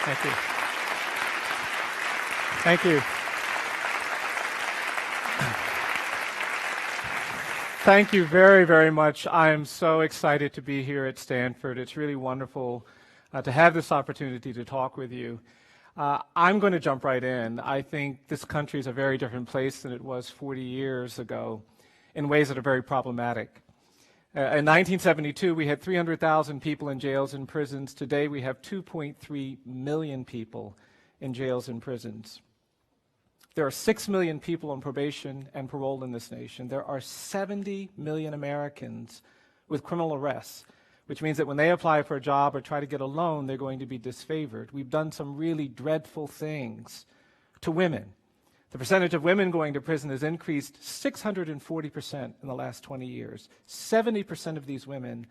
Thank you. Thank you. Thank you very, very much. I am so excited to be here at Stanford. It's really wonderful to have this opportunity to talk with you. I'm going to jump right in. I think this country is a very different place than it was 40 years ago in ways that are very problematic. In 1972, we had 300,000 people in jails and prisons. Today, we have 2.3 million people in jails and prisons. There are 6 million people on probation and parole in this nation. There are 70 million Americans with criminal arrests, which means that when they apply for a job or try to get a loan, they're going to be disfavored. We've done some really dreadful things to women. The percentage of women going to prison has increased 640% in the last 20 years. 70% of these women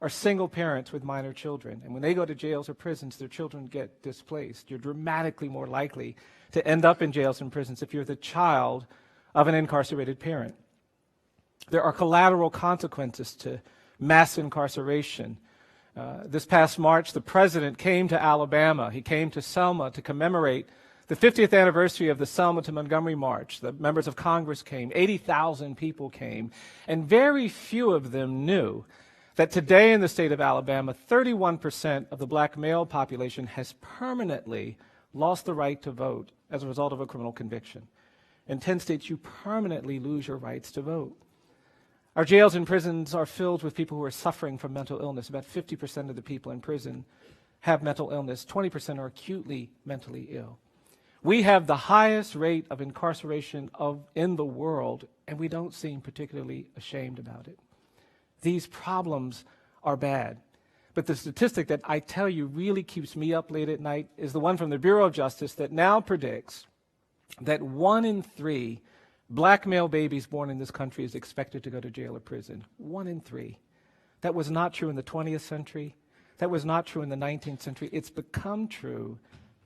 are single parents with minor children. And when they go to jails or prisons, their children get displaced. You're dramatically more likely to end up in jails and prisons if you're the child of an incarcerated parent. There are collateral consequences to mass incarceration. This past March, the president came to Alabama. He came to Selma to commemorate the 50th anniversary of the Selma to Montgomery March. The members of Congress came. 80,000 people came. And very few of them knew that today in the state of Alabama, 31% of the black male population has permanently lost the right to vote as a result of a criminal conviction. In 10 states, you permanently lose your rights to vote. Our jails and prisons are filled with people who are suffering from mental illness. About 50% of the people in prison have mental illness. 20% are acutely mentally ill. We have the highest rate of incarceration in the world, and we don't seem particularly ashamed about it. These problems are bad. But the statistic that I tell you really keeps me up late at night is the one from the Bureau of Justice that now predicts that 1 in 3 black male babies born in this country is expected to go to jail or prison. 1 in 3. That was not true in the 20th century. That was not true in the 19th century. It's become true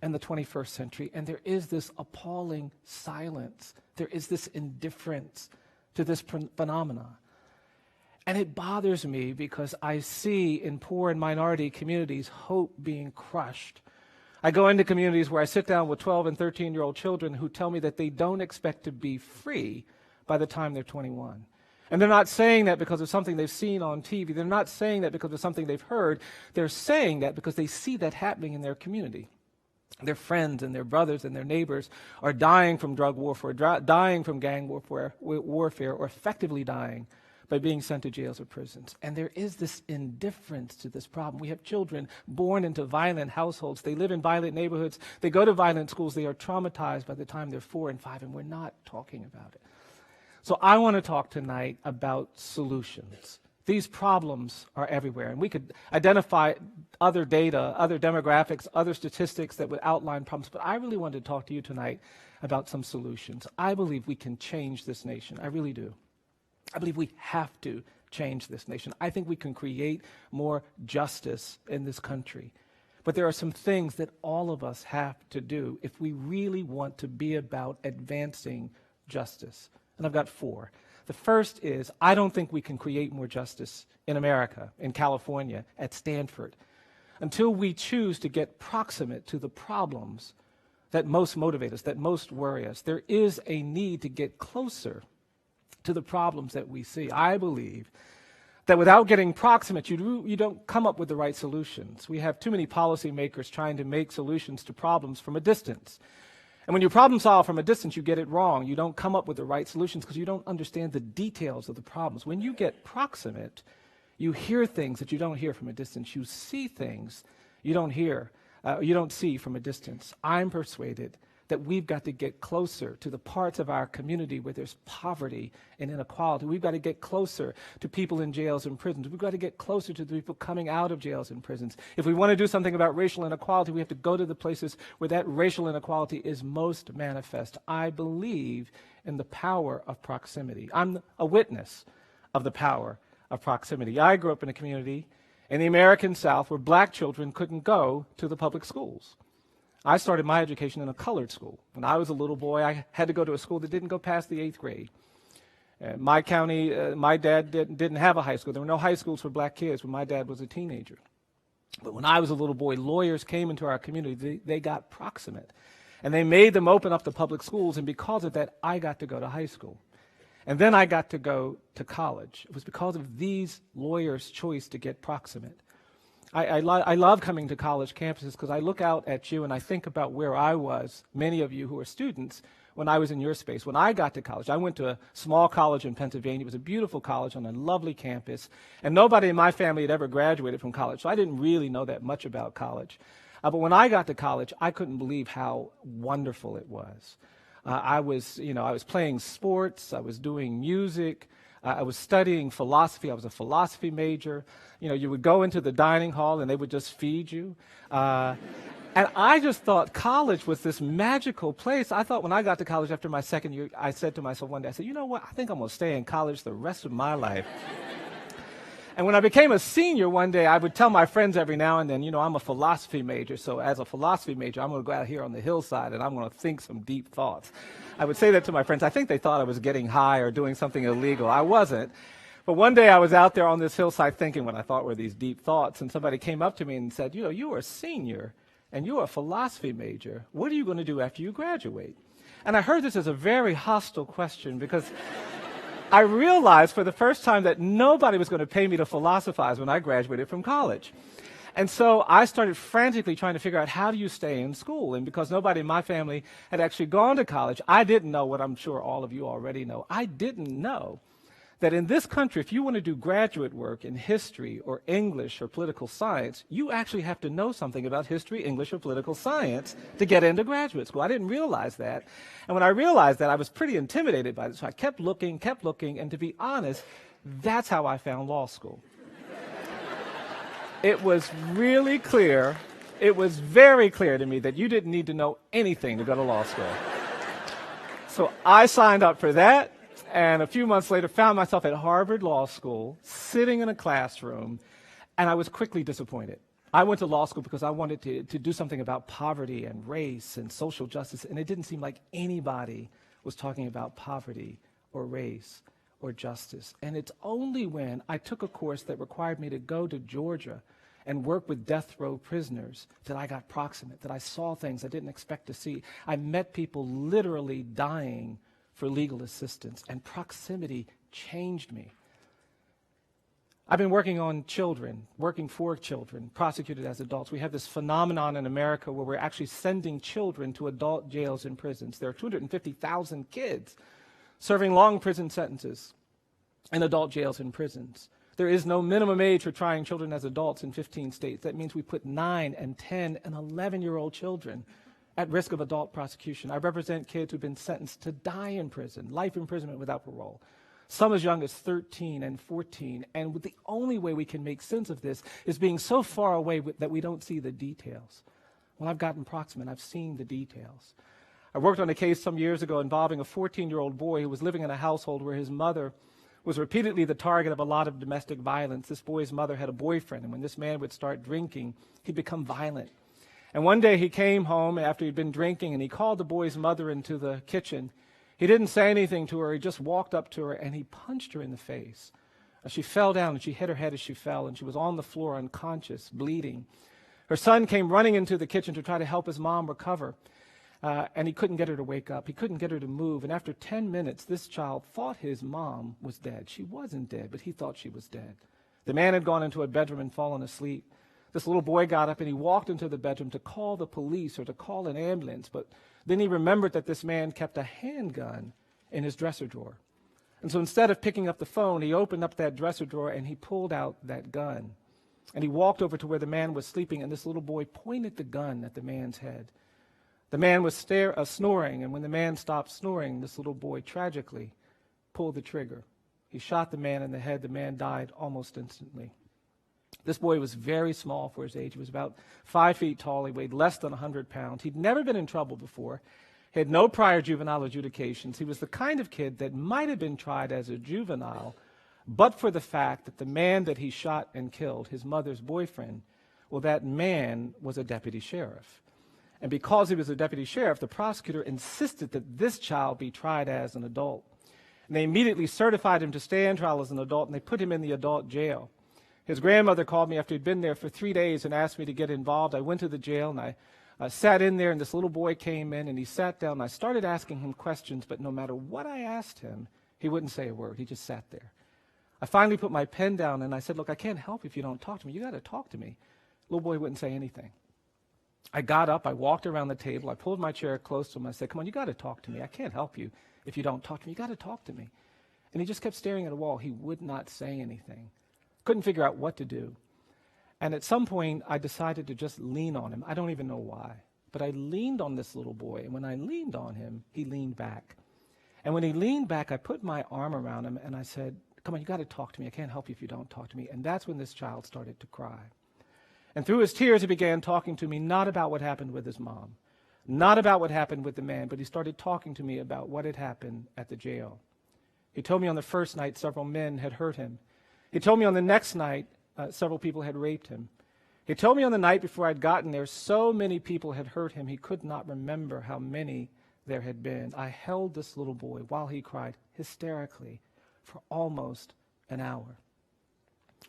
in the 21st century, and there is this appalling silence. There is this indifference to this phenomena. And it bothers me because I see in poor and minority communities hope being crushed. I go into communities where I sit down with 12 and 13-year-old children who tell me that they don't expect to be free by the time they're 21. And they're not saying that because of something they've seen on TV. They're not saying that because of something they've heard. They're saying that because they see that happening in their community. Their friends and their brothers and their neighbors are dying from drug warfare, dying from gang warfare, or effectively dying by being sent to jails or prisons. And there is this indifference to this problem. We have children born into violent households. They live in violent neighborhoods. They go to violent schools. They are traumatized by the time they're 4 and 5, and we're not talking about it. So I want to talk tonight about solutions. These problems are everywhere, and we could identify other data, other demographics, other statistics that would outline problems, but I really wanted to talk to you tonight about some solutions. I believe we can change this nation. I really do. I believe we have to change this nation. I think we can create more justice in this country. But there are some things that all of us have to do if we really want to be about advancing justice. And I've got 4. The first is, I don't think we can create more justice in America, in California, at Stanford, until we choose to get proximate to the problems that most motivate us, that most worry us. There is a need to get closer to the problems that we see. I believe that without getting proximate, you don't come up with the right solutions. We have too many policymakers trying to make solutions to problems from a distance. And when you problem solve from a distance, you get it wrong. You don't come up with the right solutions because you don't understand the details of the problems. When you get proximate, you hear things that you don't hear from a distance. You see things you don't see from a distance. I'm persuaded that we've got to get closer to the parts of our community where there's poverty and inequality. We've got to get closer to people in jails and prisons. We've got to get closer to the people coming out of jails and prisons. If we want to do something about racial inequality, we have to go to the places where that racial inequality is most manifest. I believe in the power of proximity. I'm a witness of the power of proximity. I grew up in a community in the American South where black children couldn't go to the public schools. I started my education in a colored school. When I was a little boy, I had to go to a school that didn't go past the 8th grade. My county, my dad didn't have a high school. There were no high schools for black kids when my dad was a teenager. But when I was a little boy, lawyers came into our community. They got proximate. And they made them open up the public schools, and because of that, I got to go to high school. And then I got to go to college. It was because of these lawyers' choice to get proximate. I love coming to college campuses because I look out at you and I think about where I was, many of you who are students, when I was in your space. When I got to college, I went to a small college in Pennsylvania. It was a beautiful college on a lovely campus, and nobody in my family had ever graduated from college, so I didn't really know that much about college. But when I got to college, I couldn't believe how wonderful it was. I was playing sports, I was doing music, I was studying philosophy. I was a philosophy major. You would go into the dining hall and they would just feed you. And I just thought college was this magical place. I thought when I got to college after my second year, I said to myself one day, I said, you know what, I think I'm going to stay in college the rest of my life. And when I became a senior one day, I would tell my friends every now and then, I'm a philosophy major, so as a philosophy major, I'm going to go out here on the hillside and I'm going to think some deep thoughts. I would say that to my friends. I think they thought I was getting high or doing something illegal. I wasn't. But one day I was out there on this hillside thinking what I thought were these deep thoughts, and somebody came up to me and said, you are a senior and you're a philosophy major. What are you going to do after you graduate? And I heard this as a very hostile question because I realized for the first time that nobody was going to pay me to philosophize when I graduated from college. And so I started frantically trying to figure out how do you stay in school. And because nobody in my family had actually gone to college, I didn't know what I'm sure all of you already know. I didn't know that in this country, if you want to do graduate work in history or English or political science, you actually have to know something about history, English, or political science to get into graduate school. I didn't realize that. And when I realized that, I was pretty intimidated by it. So I kept looking, and to be honest, that's how I found law school. It was really clear, it was very clear to me that you didn't need to know anything to go to law school. So I signed up for that. And a few months later, found myself at Harvard Law School, sitting in a classroom, and I was quickly disappointed. I went to law school because I wanted to do something about poverty and race and social justice, and it didn't seem like anybody was talking about poverty or race or justice. And it's only when I took a course that required me to go to Georgia and work with death row prisoners that I got proximate, that I saw things I didn't expect to see. I met people literally dying for legal assistance, and proximity changed me. I've been working on children, working for children, prosecuted as adults. We have this phenomenon in America where we're actually sending children to adult jails and prisons. There are 250,000 kids serving long prison sentences in adult jails and prisons. There is no minimum age for trying children as adults in 15 states. That means we put 9 and 10 and 11-year-old children at risk of adult prosecution. I represent kids who've been sentenced to die in prison, life imprisonment without parole. Some as young as 13 and 14. And the only way we can make sense of this is being so far away that we don't see the details. When I've gotten proximate, I've seen the details. I worked on a case some years ago involving a 14-year-old boy who was living in a household where his mother was repeatedly the target of a lot of domestic violence. This boy's mother had a boyfriend, and when this man would start drinking, he'd become violent. And one day he came home after he'd been drinking, and he called the boy's mother into the kitchen. He didn't say anything to her. He just walked up to her, and he punched her in the face. She fell down, and she hit her head as she fell, and she was on the floor unconscious, bleeding. Her son came running into the kitchen to try to help his mom recover, and he couldn't get her to wake up. He couldn't get her to move, and after 10 minutes, this child thought his mom was dead. She wasn't dead, but he thought she was dead. The man had gone into a bedroom and fallen asleep. This little boy got up and he walked into the bedroom to call the police or to call an ambulance, but then he remembered that this man kept a handgun in his dresser drawer. And so instead of picking up the phone, he opened up that dresser drawer and he pulled out that gun. And he walked over to where the man was sleeping, and this little boy pointed the gun at the man's head. The man was snoring, and when the man stopped snoring, this little boy tragically pulled the trigger. He shot the man in the head. The man died almost instantly. This boy was very small for his age. He was about 5 feet tall. He weighed less than 100 pounds. He'd never been in trouble before. He had no prior juvenile adjudications. He was the kind of kid that might have been tried as a juvenile, but for the fact that the man that he shot and killed, his mother's boyfriend, well, that man was a deputy sheriff. And because he was a deputy sheriff, the prosecutor insisted that this child be tried as an adult. And they immediately certified him to stand trial as an adult, and they put him in the adult jail. His grandmother called me after he'd been there for 3 days and asked me to get involved. I went to the jail, and I sat in there, and this little boy came in, and he sat down, and I started asking him questions, but no matter what I asked him, he wouldn't say a word. He just sat there. I finally put my pen down, and I said, look, I can't help if you don't talk to me. You got to talk to me. Little boy wouldn't say anything. I got up, I walked around the table, I pulled my chair close to him, I said, come on, you got to talk to me. I can't help you if you don't talk to me. You got to talk to me. And he just kept staring at a wall. He would not say anything. Couldn't figure out what to do. And at some point, I decided to just lean on him. I don't even know why. But I leaned on this little boy, and when I leaned on him, he leaned back. And when he leaned back, I put my arm around him, and I said, come on, you got to talk to me. I can't help you if you don't talk to me. And that's when this child started to cry. And through his tears, he began talking to me, not about what happened with his mom, not about what happened with the man, but he started talking to me about what had happened at the jail. He told me on the first night several men had hurt him. He told me on the next night several people had raped him. He told me on the night before I'd gotten there so many people had hurt him he could not remember how many there had been. I held this little boy while he cried hysterically for almost an hour.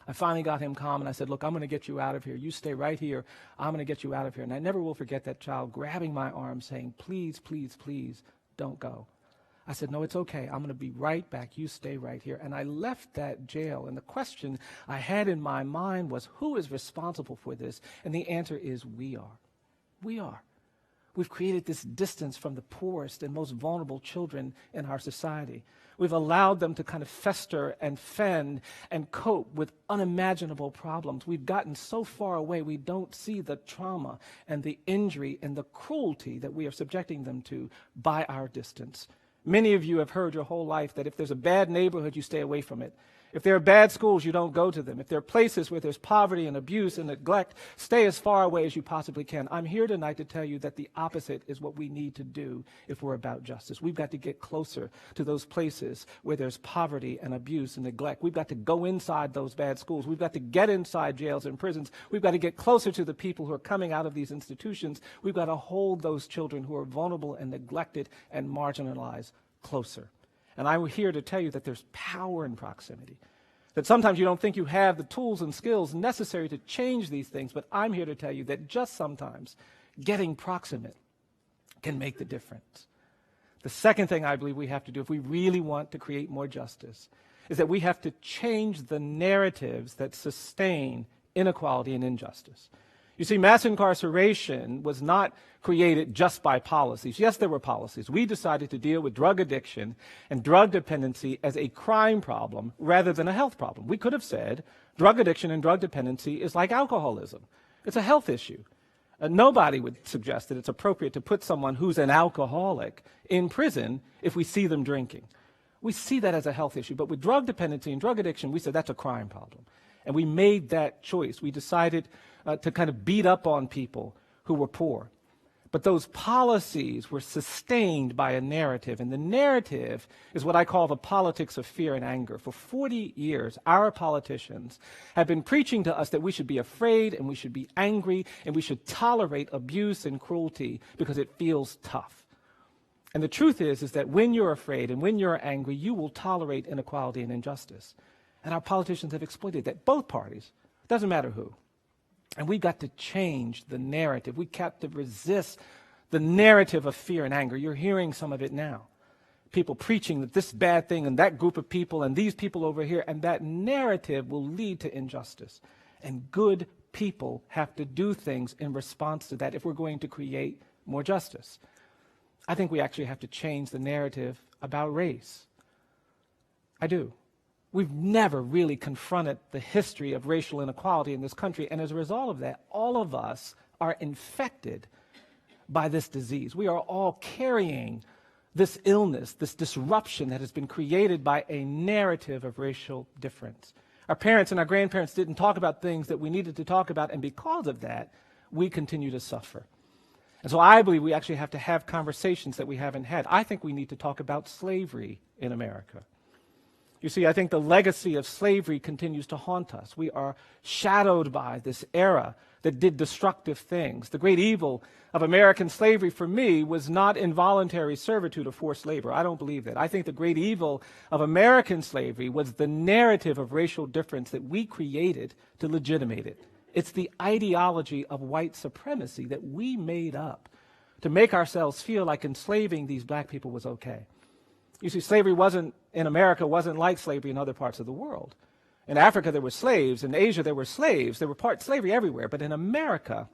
I finally got him calm, and I said, look, I'm going to get you out of here. You stay right here. I'm going to get you out of here. And I never will forget that child grabbing my arm saying, please, please, please, don't go. I said, no, it's okay. I'm going to be right back. You stay right here. And I left that jail, and the question I had in my mind was, who is responsible for this? And the answer is, we are. We are. We've created this distance from the poorest and most vulnerable children in our society. We've allowed them to kind of fester and fend and cope with unimaginable problems. We've gotten so far away we don't see the trauma and the injury and the cruelty that we are subjecting them to by our distance. Many of you have heard your whole life that if there's a bad neighborhood, you stay away from it. If there are bad schools, you don't go to them. If there are places where there's poverty and abuse and neglect, stay as far away as you possibly can. I'm here tonight to tell you that the opposite is what we need to do if we're about justice. We've got to get closer to those places where there's poverty and abuse and neglect. We've got to go inside those bad schools. We've got to get inside jails and prisons. We've got to get closer to the people who are coming out of these institutions. We've got to hold those children who are vulnerable and neglected and marginalized closer. And I'm here to tell you that there's power in proximity, that sometimes you don't think you have the tools and skills necessary to change these things, but I'm here to tell you that just sometimes getting proximate can make the difference. The second thing I believe we have to do if we really want to create more justice is that we have to change the narratives that sustain inequality and injustice. You see, mass incarceration was not created just by policies. Yes, there were policies. We decided to deal with drug addiction and drug dependency as a crime problem rather than a health problem. We could have said drug addiction and drug dependency is like alcoholism. It's a health issue. Nobody would suggest that it's appropriate to put someone who's an alcoholic in prison if we see them drinking. We see that as a health issue. But with drug dependency and drug addiction, we said that's a crime problem. And we made that choice. We decided to kind of beat up on people who were poor. But those policies were sustained by a narrative, and the narrative is what I call the politics of fear and anger. For 40 years, our politicians have been preaching to us that we should be afraid and we should be angry and we should tolerate abuse and cruelty because it feels tough. And the truth is that when you're afraid and when you're angry, you will tolerate inequality and injustice. And our politicians have exploited that, both parties, doesn't matter who. And we've got to change the narrative. We've got to resist the narrative of fear and anger. You're hearing some of it now. People preaching that this bad thing and that group of people and these people over here, and that narrative will lead to injustice. And good people have to do things in response to that if we're going to create more justice. I think we actually have to change the narrative about race. I do. We've never really confronted the history of racial inequality in this country, and as a result of that, all of us are infected by this disease. We are all carrying this illness, this disruption that has been created by a narrative of racial difference. Our parents and our grandparents didn't talk about things that we needed to talk about, and because of that, we continue to suffer. And so I believe we actually have to have conversations that we haven't had. I think we need to talk about slavery in America. You see, I think the legacy of slavery continues to haunt us. We are shadowed by this era that did destructive things. The great evil of American slavery, for me, was not involuntary servitude or forced labor. I don't believe that. I think the great evil of American slavery was the narrative of racial difference that we created to legitimate it. It's the ideology of white supremacy that we made up to make ourselves feel like enslaving these black people was okay. You see, slavery in America wasn't like slavery in other parts of the world. In Africa, there were slaves. In Asia, there were slaves. There were slavery everywhere. But in America,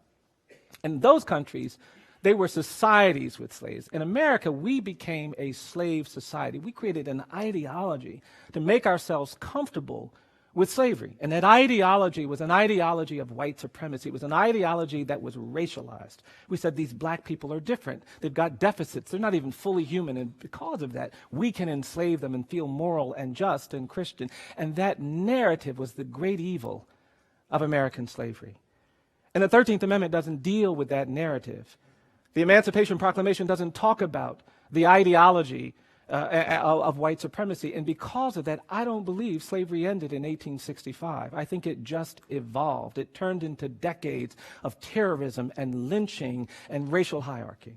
in those countries, they were societies with slaves. In America, we became a slave society. We created an ideology to make ourselves comfortable with slavery. And that ideology was an ideology of white supremacy. It was an ideology that was racialized. We said these black people are different. They've got deficits. They're not even fully human. And because of that, we can enslave them and feel moral and just and Christian. And that narrative was the great evil of American slavery. And the 13th Amendment doesn't deal with that narrative. The Emancipation Proclamation doesn't talk about the ideology of white supremacy. And because of that, I don't believe slavery ended in 1865. I think it just evolved. It turned into decades of terrorism and lynching and racial hierarchy.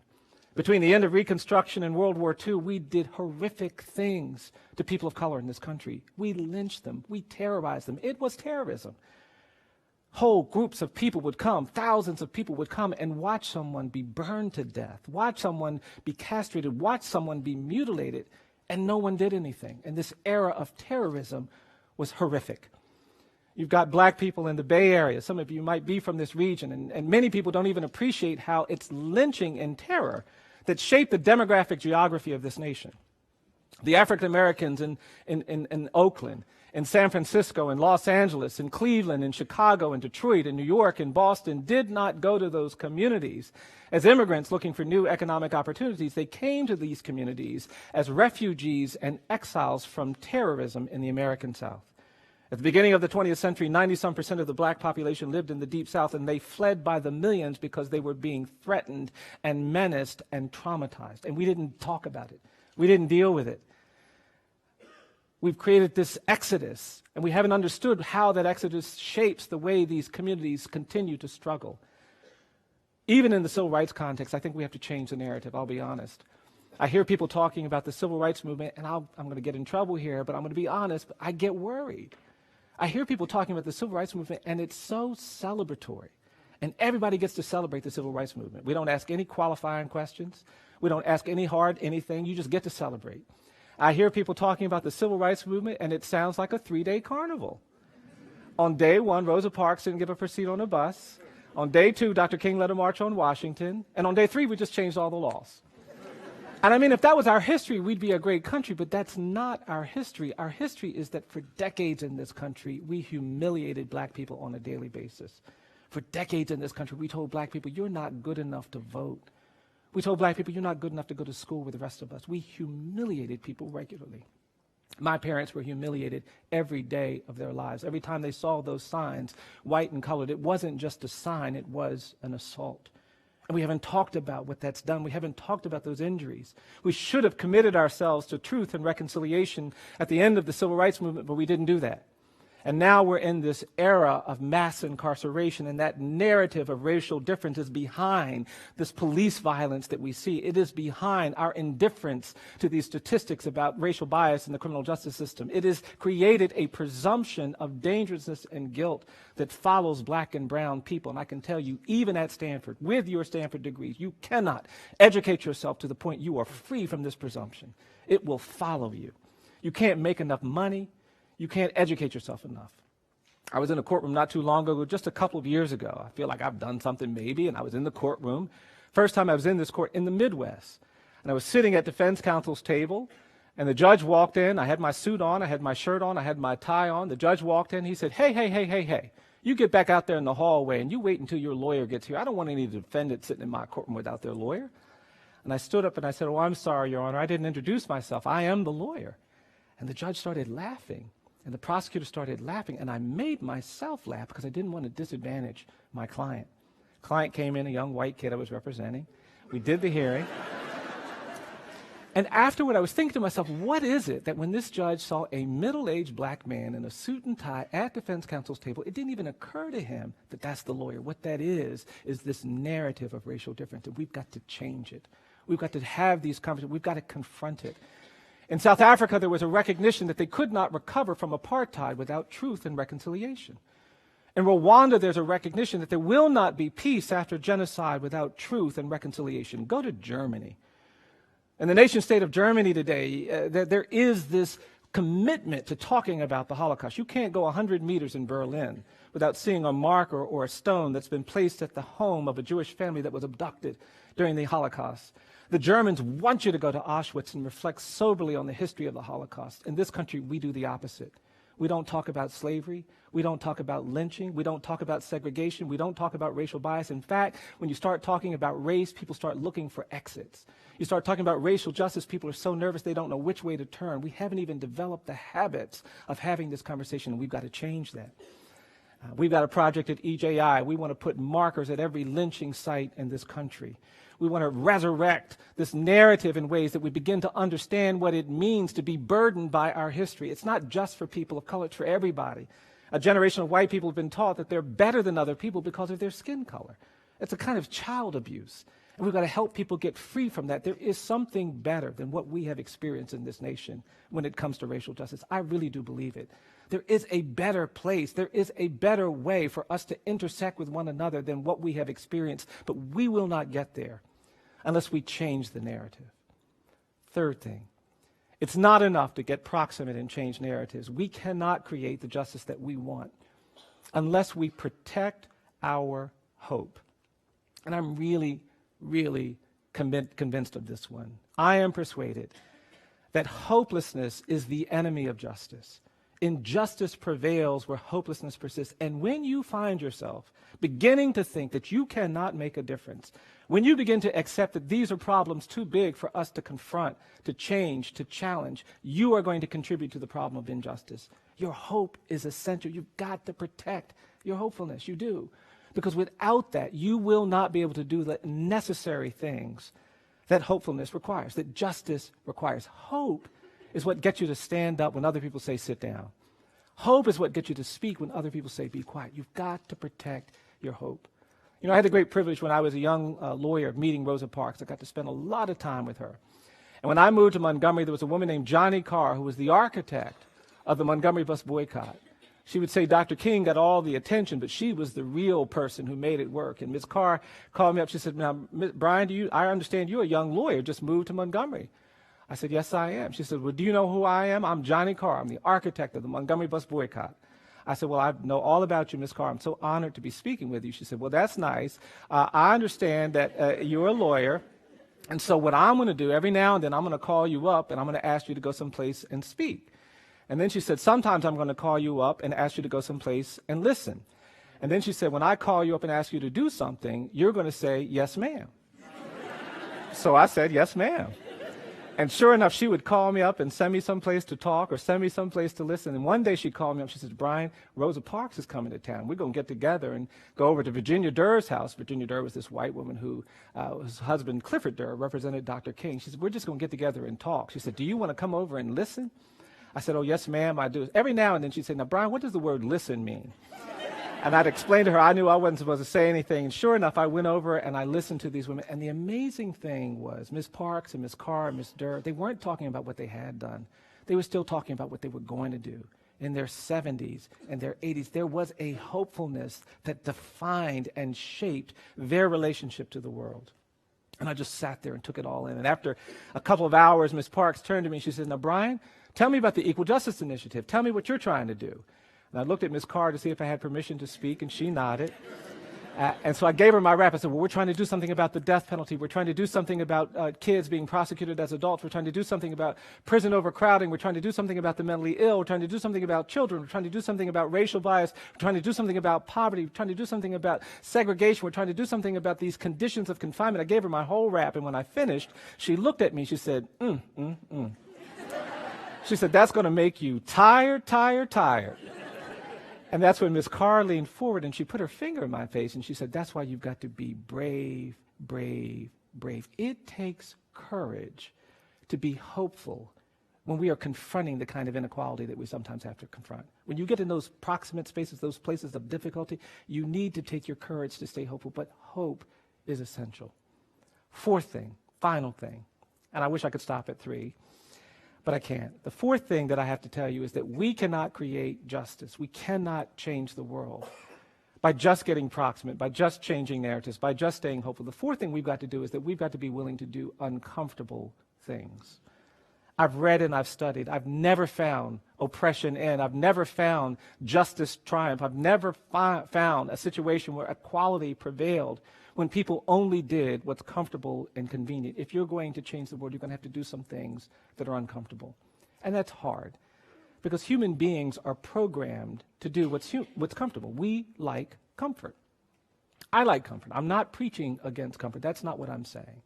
Between the end of Reconstruction and World War II, we did horrific things to people of color in this country. We lynched them. We terrorized them. It was terrorism. Whole groups of people would come, thousands of people would come and watch someone be burned to death, watch someone be castrated, watch someone be mutilated, and no one did anything. And this era of terrorism was horrific. You've got black people in the Bay Area. Some of you might be from this region, and many people don't even appreciate how it's lynching and terror that shaped the demographic geography of this nation. The African Americans in Oakland, in San Francisco, in Los Angeles, in Cleveland, in Chicago, in Detroit, in New York, in Boston, did not go to those communities as immigrants looking for new economic opportunities. They came to these communities as refugees and exiles from terrorism in the American South. At the beginning of the 20th century, 90-some% of the black population lived in the Deep South, and they fled by the millions because they were being threatened and menaced and traumatized. And we didn't talk about it. We didn't deal with it. We've created this exodus, and we haven't understood how that exodus shapes the way these communities continue to struggle. Even in the civil rights context, I think we have to change the narrative, I'll be honest. I hear people talking about the civil rights movement, and I'm going to get in trouble here, but I'm going to be honest, but I get worried. I hear people talking about the civil rights movement, and it's so celebratory. And everybody gets to celebrate the civil rights movement. We don't ask any qualifying questions. We don't ask any hard anything. You just get to celebrate. I hear people talking about the civil rights movement, and it sounds like a 3-day carnival. On day 1, Rosa Parks didn't give up her seat on a bus. On day 2, Dr. King led a march on Washington. And on day 3, we just changed all the laws. And I mean, if that was our history, we'd be a great country, but that's not our history. Our history is that for decades in this country, we humiliated black people on a daily basis. For decades in this country, we told black people, you're not good enough to vote. We told black people, you're not good enough to go to school with the rest of us. We humiliated people regularly. My parents were humiliated every day of their lives. Every time they saw those signs, white and colored, it wasn't just a sign, it was an assault. And we haven't talked about what that's done. We haven't talked about those injuries. We should have committed ourselves to truth and reconciliation at the end of the civil rights movement, but we didn't do that. And now we're in this era of mass incarceration, and that narrative of racial difference is behind this police violence that we see. It is behind our indifference to these statistics about racial bias in the criminal justice system. It has created a presumption of dangerousness and guilt that follows black and brown people. And I can tell you, even at Stanford, with your Stanford degrees, you cannot educate yourself to the point you are free from this presumption. It will follow you. You can't make enough money. You can't educate yourself enough. I was in a courtroom not too long ago, just a couple of years ago. I feel like I've done something maybe, and I was in the courtroom. First time I was in this court in the Midwest. And I was sitting at defense counsel's table, and the judge walked in. I had my suit on, I had my shirt on, I had my tie on. The judge walked in. He said, hey, you get back out there in the hallway, and you wait until your lawyer gets here. I don't want any defendants sitting in my courtroom without their lawyer. And I stood up and I said, oh, I'm sorry, Your Honor. I didn't introduce myself. I am the lawyer. And the judge started laughing. And the prosecutor started laughing, and I made myself laugh because I didn't want to disadvantage my client. Client came in, a young white kid I was representing. We did the hearing. And afterward, I was thinking to myself, what is it that when this judge saw a middle-aged black man in a suit and tie at defense counsel's table, it didn't even occur to him that that's the lawyer. What that is this narrative of racial difference, and we've got to change it. We've got to have these conversations. We've got to confront it. In South Africa, there was a recognition that they could not recover from apartheid without truth and reconciliation. In Rwanda, there's a recognition that there will not be peace after genocide without truth and reconciliation. Go to Germany. In the nation state of Germany today, there is this commitment to talking about the Holocaust. You can't go 100 meters in Berlin without seeing a marker or a stone that's been placed at the home of a Jewish family that was abducted during the Holocaust. The Germans want you to go to Auschwitz and reflect soberly on the history of the Holocaust. In this country, we do the opposite. We don't talk about slavery. We don't talk about lynching. We don't talk about segregation. We don't talk about racial bias. In fact, when you start talking about race, people start looking for exits. You start talking about racial justice, people are so nervous they don't know which way to turn. We haven't even developed the habits of having this conversation, and we've got to change that. We've got a project at EJI. We want to put markers at every lynching site in this country. We want to resurrect this narrative in ways that we begin to understand what it means to be burdened by our history. It's not just for people of color, it's for everybody. A generation of white people have been taught that they're better than other people because of their skin color. It's a kind of child abuse. And we've got to help people get free from that. There is something better than what we have experienced in this nation when it comes to racial justice. I really do believe it. There is a better place. There is a better way for us to intersect with one another than what we have experienced. But we will not get there unless we change the narrative. Third thing, it's not enough to get proximate and change narratives. We cannot create the justice that we want unless we protect our hope. And I'm really convinced of this one. I am persuaded that hopelessness is the enemy of justice. Injustice prevails where hopelessness persists. And when you find yourself beginning to think that you cannot make a difference, when you begin to accept that these are problems too big for us to confront, to change, to challenge, you are going to contribute to the problem of injustice. Your hope is essential. You've got to protect your hopefulness. You do. Because without that, you will not be able to do the necessary things that hopefulness requires, that justice requires. Hope is what gets you to stand up when other people say sit down. Hope is what gets you to speak when other people say be quiet. You've got to protect your hope. You know, I had the great privilege when I was a young lawyer of meeting Rosa Parks. I got to spend a lot of time with her. And when I moved to Montgomery, there was a woman named Johnny Carr who was the architect of the Montgomery bus boycott. She would say Dr. King got all the attention, but she was the real person who made it work. And Ms. Carr called me up. She said, now, Bryan, I understand you're a young lawyer, just moved to Montgomery. I said, yes, I am. She said, well, do you know who I am? I'm Johnny Carr. I'm the architect of the Montgomery bus boycott. I said, well, I know all about you, Ms. Carr. I'm so honored to be speaking with you. She said, well, that's nice. I understand that you're a lawyer. And so what I'm going to do, every now and then, I'm going to call you up, and I'm going to ask you to go someplace and speak. And then she said, sometimes I'm going to call you up and ask you to go someplace and listen. And then she said, when I call you up and ask you to do something, you're going to say, yes, ma'am. So I said, yes, ma'am. And sure enough, she would call me up and send me someplace to talk or send me someplace to listen. And one day she called me up. She said, Bryan, Rosa Parks is coming to town. We're going to get together and go over to Virginia Durr's house. Virginia Durr was this white woman who, his husband, Clifford Durr, represented Dr. King. She said, we're just going to get together and talk. She said, do you want to come over and listen? I said, oh, yes, ma'am, I do. Every now and then she'd say, now, Bryan, what does the word listen mean? And I'd explain to her, I knew I wasn't supposed to say anything. And sure enough, I went over and I listened to these women. And the amazing thing was Ms. Parks and Ms. Carr and Ms. Durr, they weren't talking about what they had done. They were still talking about what they were going to do. In their 70s and their 80s, there was a hopefulness that defined and shaped their relationship to the world. And I just sat there and took it all in. And after a couple of hours, Ms. Parks turned to me and she said, now, Bryan, tell me about the Equal Justice Initiative. Tell me what you're trying to do. And I looked at Ms. Carr to see if I had permission to speak, and she nodded. And so I gave her my rap. I said, well, we're trying to do something about the death penalty. We're trying to do something about kids being prosecuted as adults. We're trying to do something about prison overcrowding. We're trying to do something about the mentally ill. We're trying to do something about children. We're trying to do something about racial bias. We're trying to do something about poverty. We're trying to do something about segregation. We're trying to do something about these conditions of confinement. I gave her my whole rap, and when I finished, she looked at me. She said, She said, that's going to make you tired. And that's when Ms. Carr leaned forward and she put her finger in my face and she said, that's why you've got to be brave. It takes courage to be hopeful when we are confronting the kind of inequality that we sometimes have to confront. When you get in those proximate spaces, those places of difficulty, you need to take your courage to stay hopeful, but hope is essential. Fourth thing, final thing, and I wish I could stop at 3, but I can't. The fourth thing that I have to tell you is that we cannot create justice. We cannot change the world by just getting proximate, by just changing narratives, by just staying hopeful. The fourth thing we've got to do is that we've got to be willing to do uncomfortable things. I've read and I've studied. I've never found oppression end. I've never found justice triumph. I've never found a situation where equality prevailed when people only did what's comfortable and convenient. If you're going to change the world, you're going to have to do some things that are uncomfortable. And that's hard because human beings are programmed to do what's comfortable. We like comfort. I like comfort. I'm not preaching against comfort. That's not what I'm saying.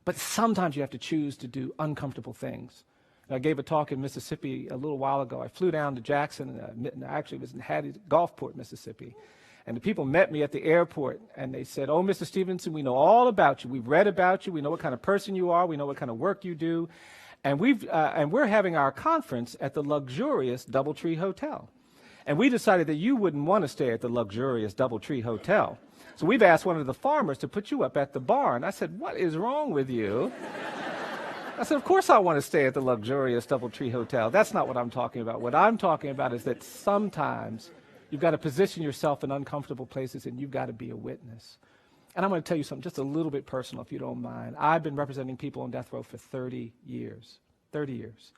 But sometimes you have to choose to do uncomfortable things. I gave a talk in Mississippi a little while ago. I flew down to Jackson, and I actually was in Hattie, Gulfport, Mississippi. And the people met me at the airport, and they said, "Oh, Mr. Stevenson, we know all about you. We've read about you. We know what kind of person you are. We know what kind of work you do. And we're having our conference at the luxurious DoubleTree Hotel. And we decided that you wouldn't want to stay at the luxurious DoubleTree Hotel. So we've asked one of the farmers to put you up at the barn." I said, "What is wrong with you?" I said, "Of course I want to stay at the luxurious DoubleTree Hotel." That's not what I'm talking about. What I'm talking about is that sometimes you've got to position yourself in uncomfortable places and you've got to be a witness. And I'm going to tell you something just a little bit personal, if you don't mind. I've been representing people on death row for 30 years. 30 years.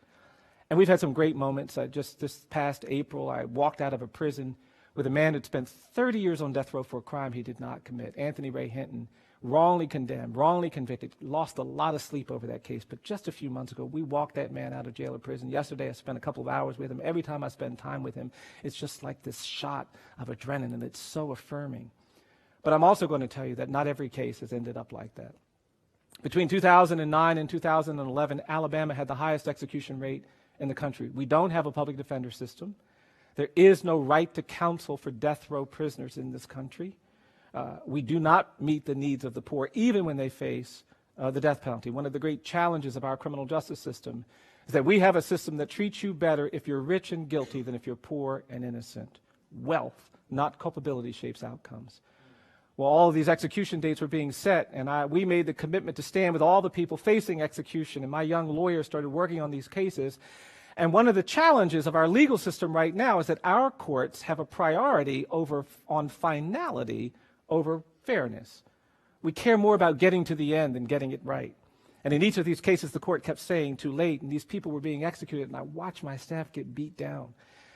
And we've had some great moments. Just this past April, I walked out of a prison with a man who'd spent 30 years on death row for a crime he did not commit. Anthony Ray Hinton, wrongly condemned, wrongly convicted, lost a lot of sleep over that case. But just a few months ago, we walked that man out of jail or prison. Yesterday, I spent a couple of hours with him. Every time I spend time with him, it's just like this shot of adrenaline. It's so affirming. But I'm also going to tell you that not every case has ended up like that. Between 2009 and 2011, Alabama had the highest execution rate in the country. We don't have a public defender system. There is no right to counsel for death row prisoners in this country. We do not meet the needs of the poor, even when they face the death penalty. One of the great challenges of our criminal justice system is that we have a system that treats you better if you're rich and guilty than if you're poor and innocent. Wealth, not culpability, shapes outcomes. Well, all of these execution dates were being set, and we made the commitment to stand with all the people facing execution, and my young lawyer started working on these cases. And one of the challenges of our legal system right now is that our courts have a priority on finality over fairness. We care more about getting to the end than getting it right. And in each of these cases, the court kept saying too late, and these people were being executed, and I watched my staff get beat down.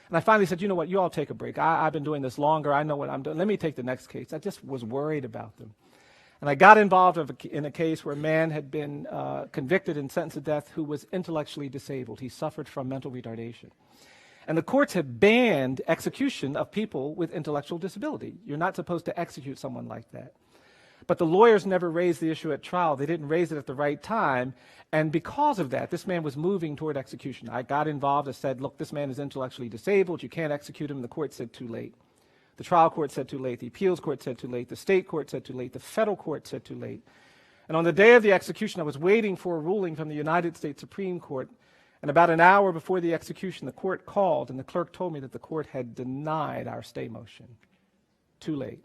And I finally said, "You know what, you all take a break. I've been doing this longer. I know what I'm doing. Let me take the next case." I just was worried about them. And I got involved in a case where a man had been convicted and sentenced to death who was intellectually disabled. He suffered from mental retardation. And the courts had banned execution of people with intellectual disability. You're not supposed to execute someone like that. But the lawyers never raised the issue at trial. They didn't raise it at the right time. And because of that, this man was moving toward execution. I got involved. I said, "Look, this man is intellectually disabled. You can't execute him." And the court said too late. The trial court said too late. The appeals court said too late. The state court said too late. The federal court said too late. And on the day of the execution, I was waiting for a ruling from the United States Supreme Court. And about an hour before the execution, the court called, and the clerk told me that the court had denied our stay motion. Too late.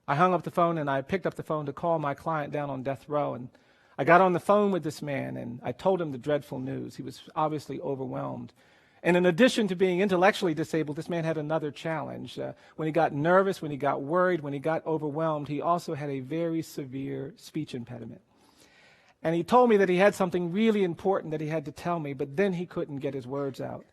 I hung up the phone, and I picked up the phone to call my client down on death row. And I got on the phone with this man, and I told him the dreadful news. He was obviously overwhelmed. And in addition to being intellectually disabled, this man had another challenge. When he got nervous, when he got worried, when he got overwhelmed, he also had a very severe speech impediment. And he told me that he had something really important that he had to tell me, but then he couldn't get his words out.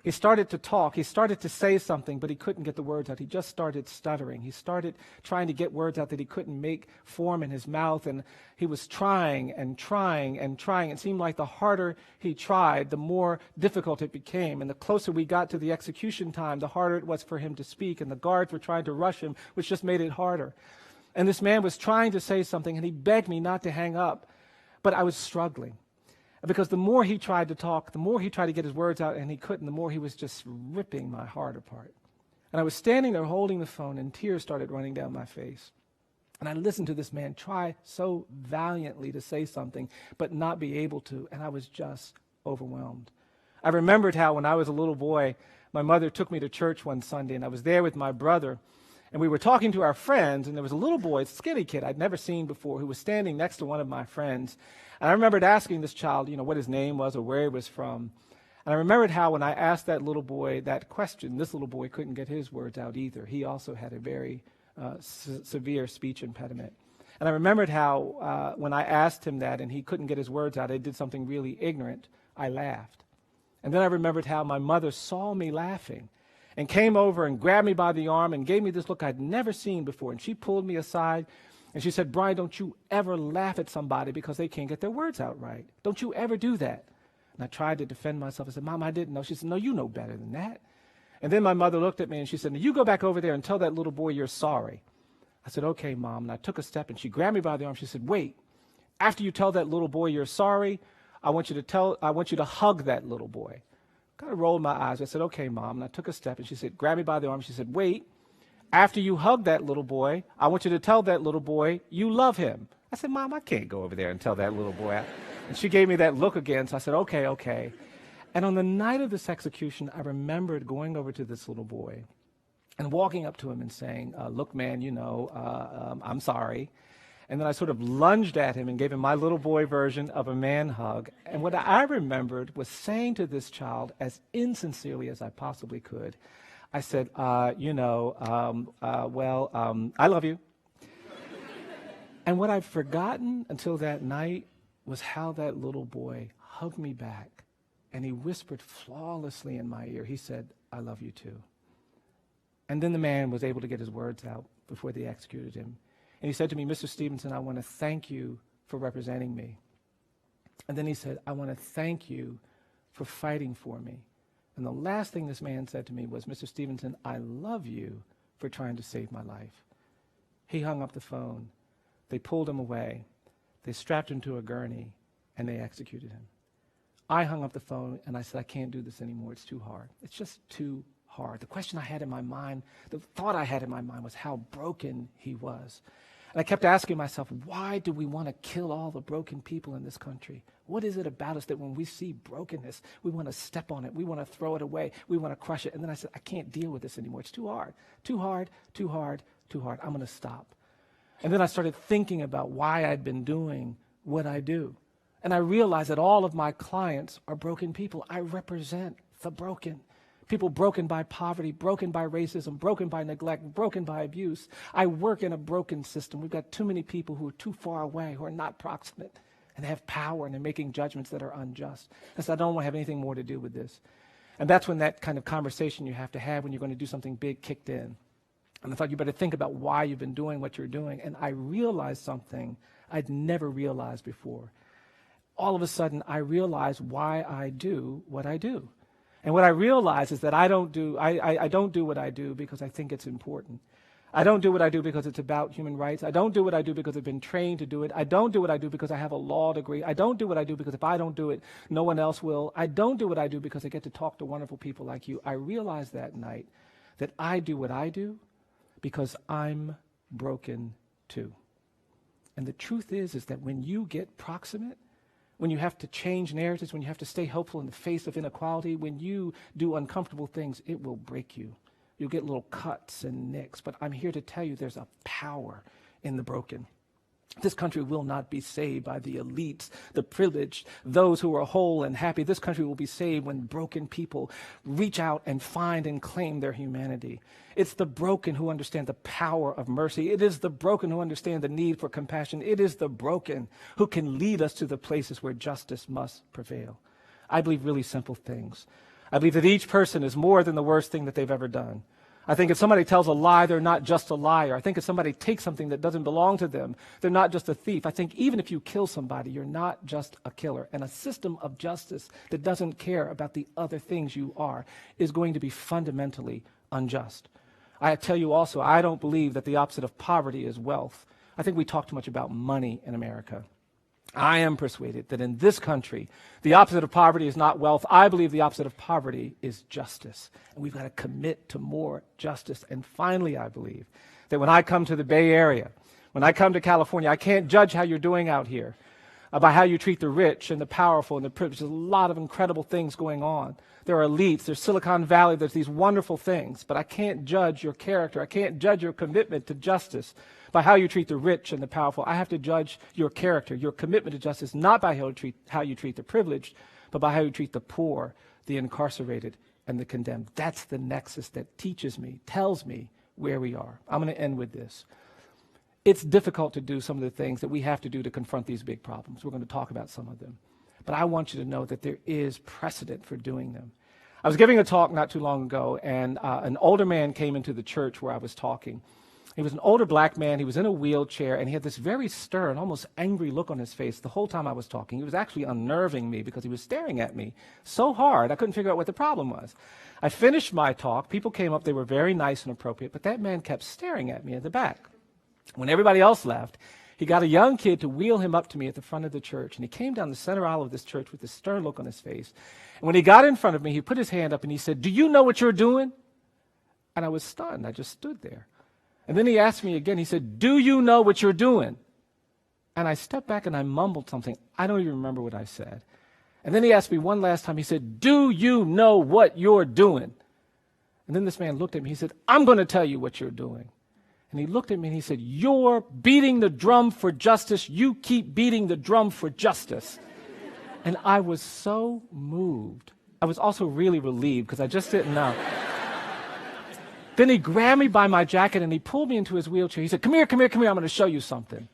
He started to talk. He started to say something, but he couldn't get the words out. He just started stuttering. He started trying to get words out that he couldn't make form in his mouth, and he was trying and trying and trying. It seemed like the harder he tried, the more difficult it became. And the closer we got to the execution time, the harder it was for him to speak, and the guards were trying to rush him, which just made it harder. And this man was trying to say something, and he begged me not to hang up, but I was struggling. Because the more he tried to talk, the more he tried to get his words out, and he couldn't, the more he was just ripping my heart apart. And I was standing there holding the phone, and tears started running down my face. And I listened to this man try so valiantly to say something, but not be able to, and I was just overwhelmed. I remembered how when I was a little boy, my mother took me to church one Sunday, and I was there with my brother, and we were talking to our friends, and there was a little boy, a skinny kid I'd never seen before, who was standing next to one of my friends. And I remembered asking this child, what his name was or where he was from. And I remembered how when I asked that little boy that question, this little boy couldn't get his words out either. He also had a very severe speech impediment. And I remembered how when I asked him that and he couldn't get his words out, I did something really ignorant, I laughed. And then I remembered how my mother saw me laughing and came over and grabbed me by the arm and gave me this look I'd never seen before. And she pulled me aside and she said, "Bryan, don't you ever laugh at somebody because they can't get their words out right. Don't you ever do that." And I tried to defend myself. I said, "Mom, I didn't know." She said, "No, you know better than that." And then my mother looked at me and she said, "Now you go back over there and tell that little boy you're sorry." I said, "Okay, Mom." And I took a step and she grabbed me by the arm. She said, "Wait, after you tell that little boy you're sorry, I want you to hug that little boy." Kind of rolled my eyes. I said, "Okay, Mom." And I took a step and she said, grabbed me by the arm. She said, "Wait, after you hug that little boy, I want you to tell that little boy you love him." I said, "Mom, I can't go over there and tell that little boy." And she gave me that look again. So I said, okay. And on the night of this execution, I remembered going over to this little boy and walking up to him and saying, "Look, man, I'm sorry." And then I sort of lunged at him and gave him my little boy version of a man hug. And what I remembered was saying to this child, as insincerely as I possibly could, I said, I love you. And what I'd forgotten until that night was how that little boy hugged me back. And he whispered flawlessly in my ear, he said, "I love you too." And then the man was able to get his words out before they executed him. And he said to me, "Mr. Stevenson, I want to thank you for representing me." And then he said, "I want to thank you for fighting for me." And the last thing this man said to me was, "Mr. Stevenson, I love you for trying to save my life." He hung up the phone. They pulled him away. They strapped him to a gurney, and they executed him. I hung up the phone, and I said, "I can't do this anymore. It's too hard. It's just too hard." The question I had in my mind, the thought I had in my mind was how broken he was. And I kept asking myself, why do we want to kill all the broken people in this country? What is it about us that when we see brokenness, we want to step on it, we want to throw it away, we want to crush it? And then I said, I can't deal with this anymore. It's too hard, too hard, too hard, too hard. I'm going to stop. And then I started thinking about why I'd been doing what I do. And I realized that all of my clients are broken people. I represent the broken. People broken by poverty, broken by racism, broken by neglect, broken by abuse. I work in a broken system. We've got too many people who are too far away, who are not proximate, and they have power, and they're making judgments that are unjust. And so I don't want to have anything more to do with this. And that's when that kind of conversation you have to have when you're going to do something big kicked in. And I thought you better think about why you've been doing what you're doing. And I realized something I'd never realized before. All of a sudden, I realized why I do what I do. And what I realize is that I don't do what I do because I think it's important. I don't do what I do because it's about human rights. I don't do what I do because I've been trained to do it. I don't do what I do because I have a law degree. I don't do what I do because if I don't do it, no one else will. I don't do what I do because I get to talk to wonderful people like you. I realized that night that I do what I do because I'm broken too. And the truth is that when you get proximate, when you have to change narratives, when you have to stay hopeful in the face of inequality, when you do uncomfortable things, it will break you. You'll get little cuts and nicks. But I'm here to tell you there's a power in the broken. This country will not be saved by the elites, the privileged, those who are whole and happy. This country will be saved when broken people reach out and find and claim their humanity. It's the broken who understand the power of mercy. It is the broken who understand the need for compassion. It is the broken who can lead us to the places where justice must prevail. I believe really simple things. I believe that each person is more than the worst thing that they've ever done. I think if somebody tells a lie, they're not just a liar. I think if somebody takes something that doesn't belong to them, they're not just a thief. I think even if you kill somebody, you're not just a killer. And a system of justice that doesn't care about the other things you are is going to be fundamentally unjust. I tell you also, I don't believe that the opposite of poverty is wealth. I think we talk too much about money in America. I am persuaded that in this country, the opposite of poverty is not wealth. I believe the opposite of poverty is justice. And we've got to commit to more justice. And finally, I believe that when I come to the Bay Area, when I come to California, I can't judge how you're doing out here by how you treat the rich and the powerful and the privileged. There's a lot of incredible things going on. There are elites, there's Silicon Valley, there's these wonderful things, but I can't judge your character. I can't judge your commitment to justice by how you treat the rich and the powerful. I have to judge your character, your commitment to justice, not by how you treat the privileged, but by how you treat the poor, the incarcerated, and the condemned. That's the nexus that teaches me, tells me where we are. I'm going to end with this. It's difficult to do some of the things that we have to do to confront these big problems. We're going to talk about some of them. But I want you to know that there is precedent for doing them. I was giving a talk not too long ago, and an older man came into the church where I was talking. He was an older black man. He was in a wheelchair, and he had this very stern, almost angry look on his face the whole time I was talking. He was actually unnerving me because he was staring at me so hard, I couldn't figure out what the problem was. I finished my talk. People came up. They were very nice and appropriate, but that man kept staring at me at the back. When everybody else left, he got a young kid to wheel him up to me at the front of the church, and he came down the center aisle of this church with this stern look on his face. And when he got in front of me, he put his hand up and he said, "Do you know what you're doing?" And I was stunned. I just stood there. And then he asked me again. He said, "Do you know what you're doing?" And I stepped back and I mumbled something. I don't even remember what I said. And then he asked me one last time. He said, "Do you know what you're doing?" And then this man looked at me. He said, "I'm going to tell you what you're doing." And he looked at me and he said, "You're beating the drum for justice. You keep beating the drum for justice." And I was so moved. I was also really relieved because I just didn't know. Then he grabbed me by my jacket and he pulled me into his wheelchair. He said, "Come here, come here, come here. I'm going to show you something."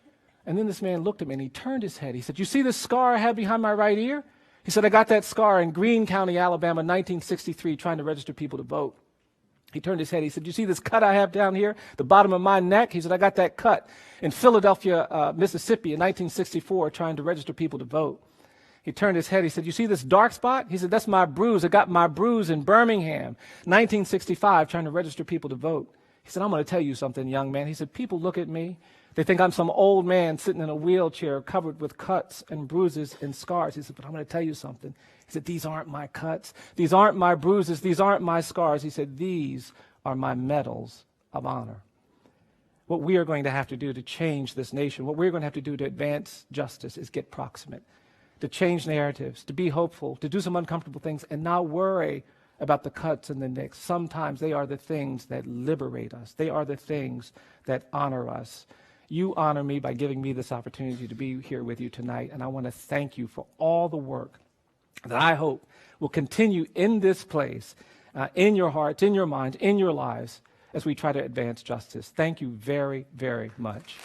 And then this man looked at me and he turned his head. He said, "You see this scar I have behind my right ear?" He said, "I got that scar in Greene County, Alabama, 1963, trying to register people to vote." He turned his head. He said, "You see this cut I have down here, the bottom of my neck?" He said, "I got that cut in Philadelphia, Mississippi in 1964, trying to register people to vote." He turned his head. He said, "You see this dark spot?" He said, "That's my bruise. I got my bruise in Birmingham, 1965, trying to register people to vote." He said, "I'm going to tell you something, young man." He said, "People look at me. They think I'm some old man sitting in a wheelchair covered with cuts and bruises and scars." He said, "But I'm going to tell you something." He said, "These aren't my cuts. These aren't my bruises. These aren't my scars." He said, "These are my medals of honor." What we are going to have to do to change this nation, what we're going to have to do to advance justice is get proximate, to change narratives, to be hopeful, to do some uncomfortable things, and not worry about the cuts and the nicks. Sometimes they are the things that liberate us. They are the things that honor us. You honor me by giving me this opportunity to be here with you tonight, and I want to thank you for all the work that I hope will continue in this place, in your hearts, in your minds, in your lives, as we try to advance justice. Thank you very, very much.